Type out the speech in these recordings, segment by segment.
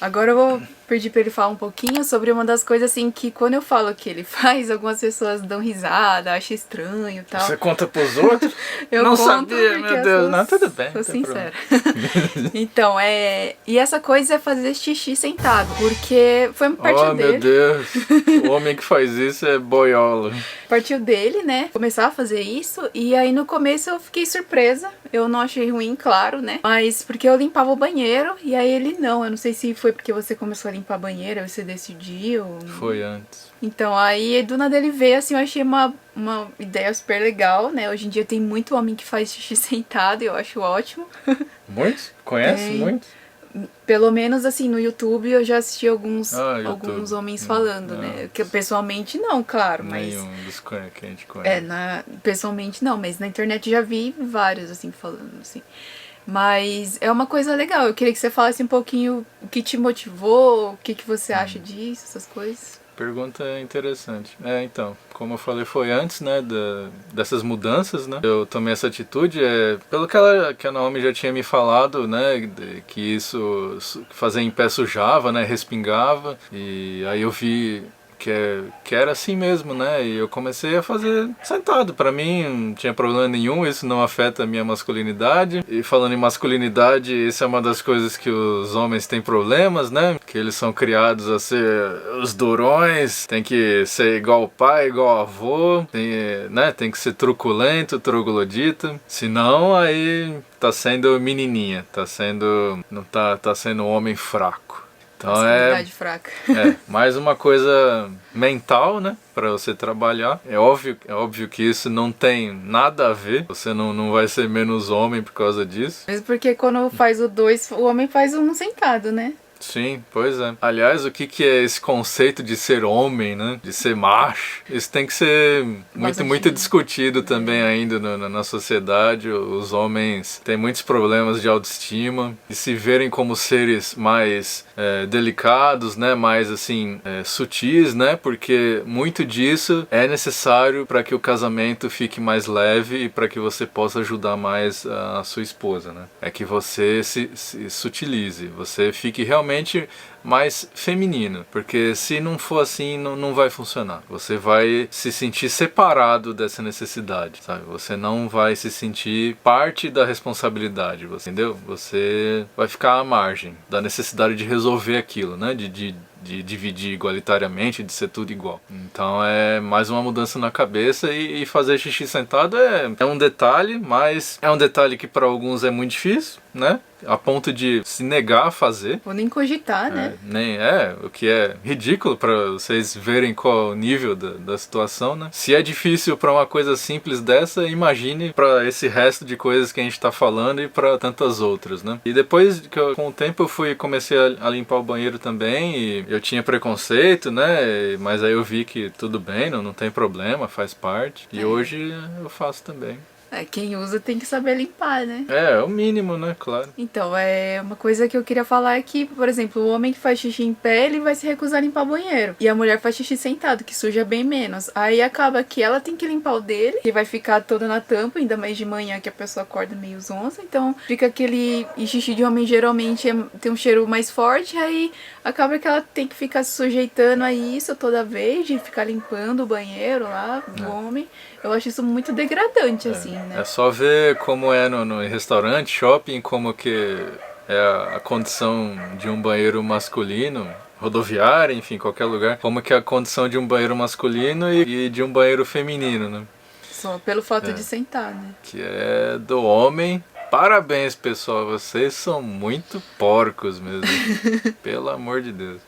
Agora eu vou pedir pra ele falar um pouquinho sobre uma das coisas assim que quando eu falo que ele faz, algumas pessoas dão risada, acham estranho e tal. Você conta pros outros? Eu não conto sabia, porque meu Deus. Não, tudo bem. sou sincera. Então, e essa coisa é fazer xixi sentado, porque foi partiu dele. Oh, meu Deus. O homem que faz isso é boiola. Partiu dele, né? Começar a fazer isso. E aí no começo eu fiquei surpresa. Eu não achei ruim, claro, né? Mas porque eu limpava o banheiro. E aí ele não. Eu não sei se foi porque você começou a limpar banheiro, ou você decidiu. Foi antes. Então aí do nada ele veio assim. Eu achei uma ideia super legal, né? Hoje em dia tem muito homem que faz xixi sentado. E eu acho ótimo. Muitos? Conhece muitos? Pelo menos assim, no YouTube eu já assisti alguns homens não, falando, não. né? Que pessoalmente não, claro, mas... Nenhum dos que a gente conhece. Pessoalmente não, mas na internet já vi vários, assim, falando, assim. Mas é uma coisa legal, eu queria que você falasse um pouquinho o que te motivou, o que você acha disso, essas coisas. Pergunta interessante. Então, como eu falei, foi antes, né, dessas mudanças, né? Eu tomei essa atitude, pelo que a Naomi já tinha me falado, né, que isso fazer em pé sujava, né, respingava, e aí eu vi que era assim mesmo, né? E eu comecei a fazer sentado. Pra mim não tinha problema nenhum, isso não afeta a minha masculinidade. E falando em masculinidade, isso é uma das coisas que os homens têm problemas, né? Que eles são criados a ser os durões, tem que ser igual o pai, igual o avô, tem que ser truculento, troglodita. Senão aí tá sendo menininha, não tá sendo um homem fraco. Então fraca. Mais uma coisa mental, né, para você trabalhar. É óbvio que isso não tem nada a ver. Você não vai ser menos homem por causa disso. Mesmo porque quando faz o 2, o homem faz um sentado, né? Sim, pois é. Aliás, o que é esse conceito de ser homem, né? De ser macho? Isso tem que ser muito discutido também ainda na sociedade. Os homens têm muitos problemas de autoestima e se verem como seres mais delicados, né? Mais assim, sutis, né? Porque muito disso é necessário para que o casamento fique mais leve e para que você possa ajudar mais a sua esposa, né? É que você se sutilize, você fique realmente mais feminino, porque se não for assim não vai funcionar. Você vai se sentir separado dessa necessidade, sabe? Você não vai se sentir parte da responsabilidade, entendeu? Você vai ficar à margem da necessidade de resolver aquilo, né? De dividir igualitariamente, de ser tudo igual. Então é mais uma mudança na cabeça e fazer xixi sentado é um detalhe, mas é um detalhe que para alguns é muito difícil, né? A ponto de se negar a fazer. Ou nem cogitar, né? O que é ridículo para vocês verem qual é o nível da situação, né? Se é difícil para uma coisa simples dessa, imagine para esse resto de coisas que a gente está falando e para tantas outras, né? E depois com o tempo eu comecei a limpar o banheiro também e eu tinha preconceito, né? Mas aí eu vi que tudo bem, não tem problema, faz parte. E hoje eu faço também. Quem usa tem que saber limpar, né? É o mínimo, né? Claro. Então, uma coisa que eu queria falar é que, por exemplo, o homem que faz xixi em pé, ele vai se recusar a limpar o banheiro. E a mulher faz xixi sentado, que suja bem menos. Aí acaba que ela tem que limpar o dele, que vai ficar toda na tampa, ainda mais de manhã que a pessoa acorda meio zonza. Então, fica aquele... E xixi de homem geralmente tem um cheiro mais forte, aí acaba que ela tem que ficar se sujeitando a isso toda vez, de ficar limpando o banheiro lá, do homem. Eu acho isso muito degradante, assim, né? É só ver como é no restaurante, shopping, como que é a condição de um banheiro masculino, rodoviária, enfim, qualquer lugar, como que é a condição de um banheiro masculino e de um banheiro feminino, né? Só pelo fato de sentar, né? Que é do homem. Parabéns, pessoal, vocês são muito porcos mesmo. Pelo amor de Deus.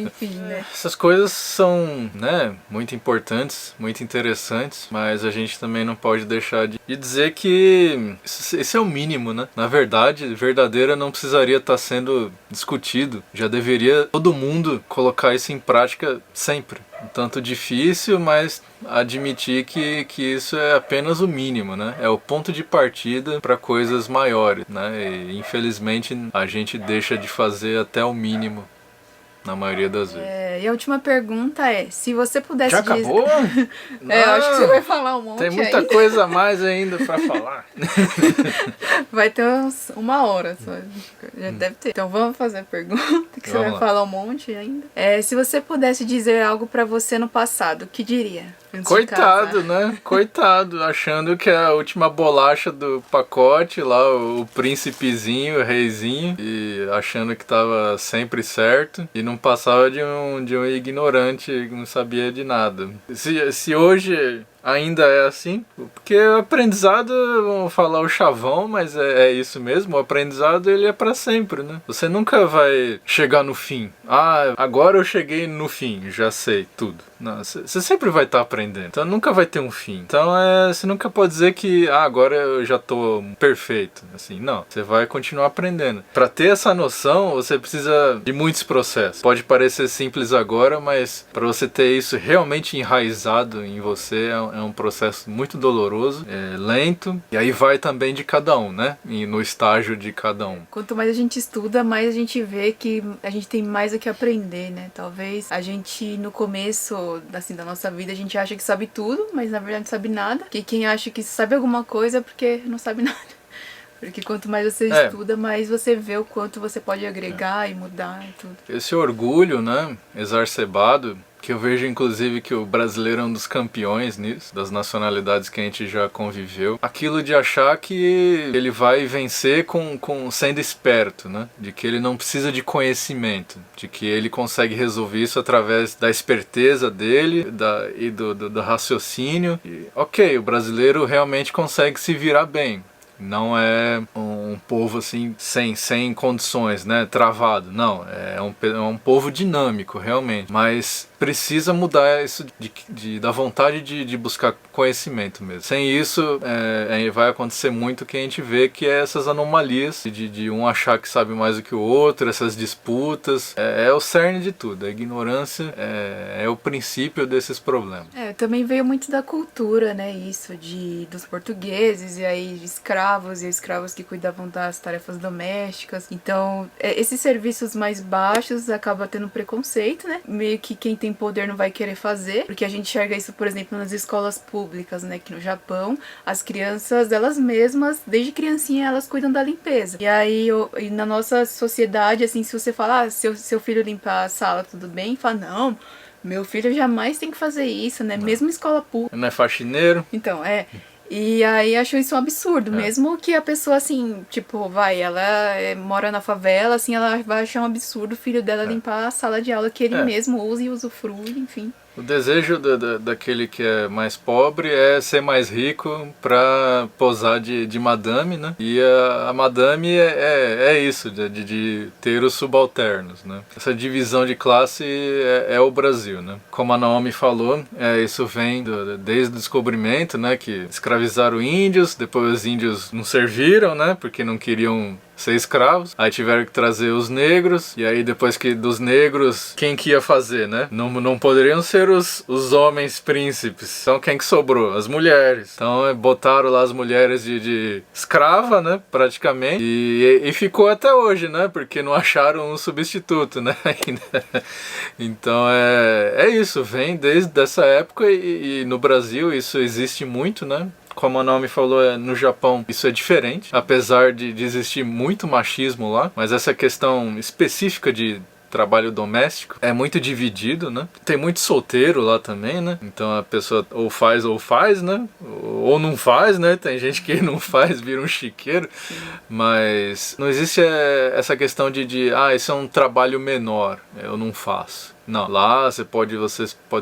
Enfim, né? Essas coisas são, né, muito importantes, muito interessantes, mas a gente também não pode deixar de dizer que esse é o mínimo, né? Na verdade, verdadeira não precisaria estar sendo discutido. Já deveria todo mundo colocar isso em prática sempre. Um tanto difícil, mas admitir que isso é apenas o mínimo, né? É o ponto de partida para coisas maiores, né? E infelizmente a gente deixa de fazer até o mínimo. na maioria das vezes. E a última pergunta é, se você pudesse Já acabou? Eu acho que você vai falar um monte. Tem muita aí. coisa a mais ainda pra falar. Vai ter uns 1 hora só. Já deve ter. Então vamos fazer a pergunta, que você vai falar um monte ainda. Se você pudesse dizer algo pra você no passado, o que diria? Coitado, né? Coitado, achando que é a última bolacha do pacote, lá o príncipezinho, o reizinho, e achando que tava sempre certo, e não passava de um ignorante que não sabia de nada. Se hoje ainda é assim, porque o aprendizado, vamos falar o chavão, mas é isso mesmo, o aprendizado ele é pra sempre, né? Você nunca vai chegar no fim. Ah, agora eu cheguei no fim, já sei tudo. Não, você sempre vai estar aprendendo, então nunca vai ter um fim. Então você nunca pode dizer que agora eu já tô perfeito, assim, não. Você vai continuar aprendendo. Pra ter essa noção, você precisa de muitos processos. Pode parecer simples agora, mas pra você ter isso realmente enraizado em você é um processo muito doloroso, lento, e aí vai também de cada um, né? E no estágio de cada um. Quanto mais a gente estuda, mais a gente vê que a gente tem mais o que aprender, né? Talvez a gente, no começo assim, da nossa vida, a gente acha que sabe tudo, mas na verdade não sabe nada. Porque quem acha que sabe alguma coisa é porque não sabe nada. Porque quanto mais você estuda, mais você vê o quanto você pode agregar e mudar e tudo. Esse orgulho, né, exacerbado, que eu vejo inclusive que o brasileiro é um dos campeões nisso, das nacionalidades que a gente já conviveu. Aquilo de achar que ele vai vencer com sendo esperto, né? De que ele não precisa de conhecimento, de que ele consegue resolver isso através da esperteza dele e do raciocínio. E, ok, o brasileiro realmente consegue se virar bem. Não é um povo assim sem condições, né, travado, não, é um povo dinâmico realmente, mas precisa mudar isso da vontade de buscar conhecimento mesmo. Sem isso vai acontecer muito o que a gente vê, que é essas anomalias de um achar que sabe mais do que o outro, essas disputas, é o cerne de tudo. A ignorância é o princípio desses problemas. Também veio muito da cultura, né, isso dos portugueses e aí escravos que cuidavam das tarefas domésticas. Então, esses serviços mais baixos acaba tendo preconceito, né? Meio que quem tem poder não vai querer fazer, porque a gente enxerga isso, por exemplo, nas escolas públicas, né? Que no Japão, as crianças, elas mesmas, desde criancinha, elas cuidam da limpeza. E aí, e na nossa sociedade, assim, se você falar, seu filho limpar a sala, tudo bem? Fala, não, meu filho jamais tem que fazer isso, né? Não. Mesmo escola pública. Não é faxineiro? Então, E aí acho isso um absurdo, mesmo que a pessoa, assim, tipo, ela mora na favela, assim, ela vai achar um absurdo o filho dela limpar a sala de aula que ele mesmo usa e usufrui, enfim. O desejo daquele que é mais pobre é ser mais rico pra posar de madame, né? E a madame é isso, de ter os subalternos, né? Essa divisão de classe é o Brasil, né? Como a Naomi falou, isso vem desde o descobrimento, né? Que escravizaram índios, depois os índios não serviram, né? Porque não queriam ser escravos, aí tiveram que trazer os negros, e aí depois que dos negros, quem que ia fazer, né? Não poderiam ser os homens príncipes, então quem que sobrou? As mulheres. Então botaram lá as mulheres de escrava, né? Praticamente, e ficou até hoje, né? Porque não acharam um substituto, né? Então é isso, vem desde essa época e no Brasil isso existe muito, né? Como a Naomi falou, no Japão isso é diferente, apesar de existir muito machismo lá, mas essa questão específica de trabalho doméstico é muito dividido, né? Tem muito solteiro lá também, né? Então a pessoa ou faz, né? Ou não faz, né? Tem gente que não faz, vira um chiqueiro. Mas não existe essa questão de isso é um trabalho menor, eu não faço. Não, lá você pode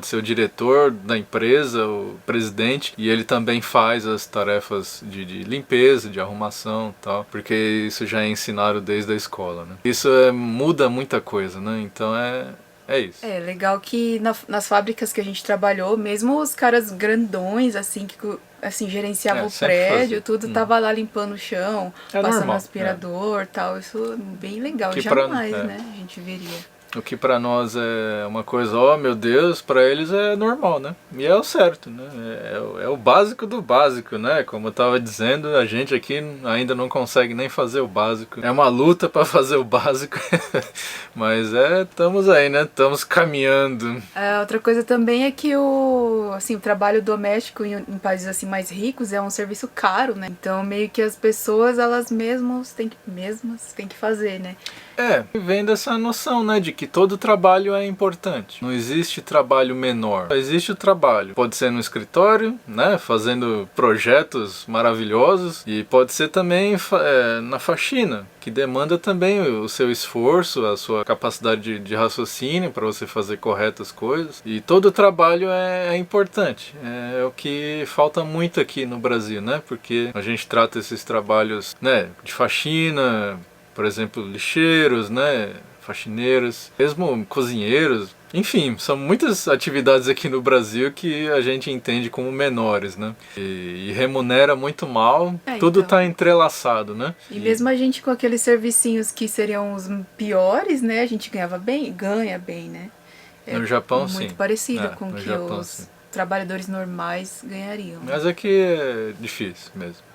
ser o diretor da empresa, o presidente, e ele também faz as tarefas de limpeza, de arrumação e tal, porque isso já é ensinado desde a escola, né? Isso muda muita coisa, né? Então é isso. É legal que nas fábricas que a gente trabalhou, mesmo os caras grandões, assim, que assim, gerenciavam o prédio, tudo tava lá limpando o chão, passando normal, aspirador e tal. Isso é bem legal. Que Jamais, né? A gente veria. O que pra nós é uma coisa, oh meu Deus, pra eles é normal, né? E é o certo, né? É o básico do básico, né? Como eu tava dizendo, a gente aqui ainda não consegue nem fazer o básico. É uma luta pra fazer o básico, mas estamos aí, né? Estamos caminhando. Outra coisa também é que o trabalho doméstico em países assim mais ricos é um serviço caro, né? Então meio que as pessoas elas mesmas têm que fazer, né? Vem dessa noção, né, de que todo trabalho é importante. Não existe trabalho menor. Só existe o trabalho. Pode ser no escritório, né, fazendo projetos maravilhosos, e pode ser também na faxina, que demanda também o seu esforço, a sua capacidade de raciocínio para você fazer corretas coisas. E todo trabalho é importante. É o que falta muito aqui no Brasil, né, porque a gente trata esses trabalhos, né, de faxina, por exemplo, lixeiros, né, faxineiros, mesmo cozinheiros. Enfim, são muitas atividades aqui no Brasil que a gente entende como menores, né? E remunera muito mal, tudo então. tá entrelaçado, né? E mesmo a gente com aqueles servicinhos que seriam os piores, né? A gente ganha bem, né? No Japão, muito sim. parecido com o que Japão, os sim. trabalhadores normais ganhariam. Mas aqui é difícil mesmo.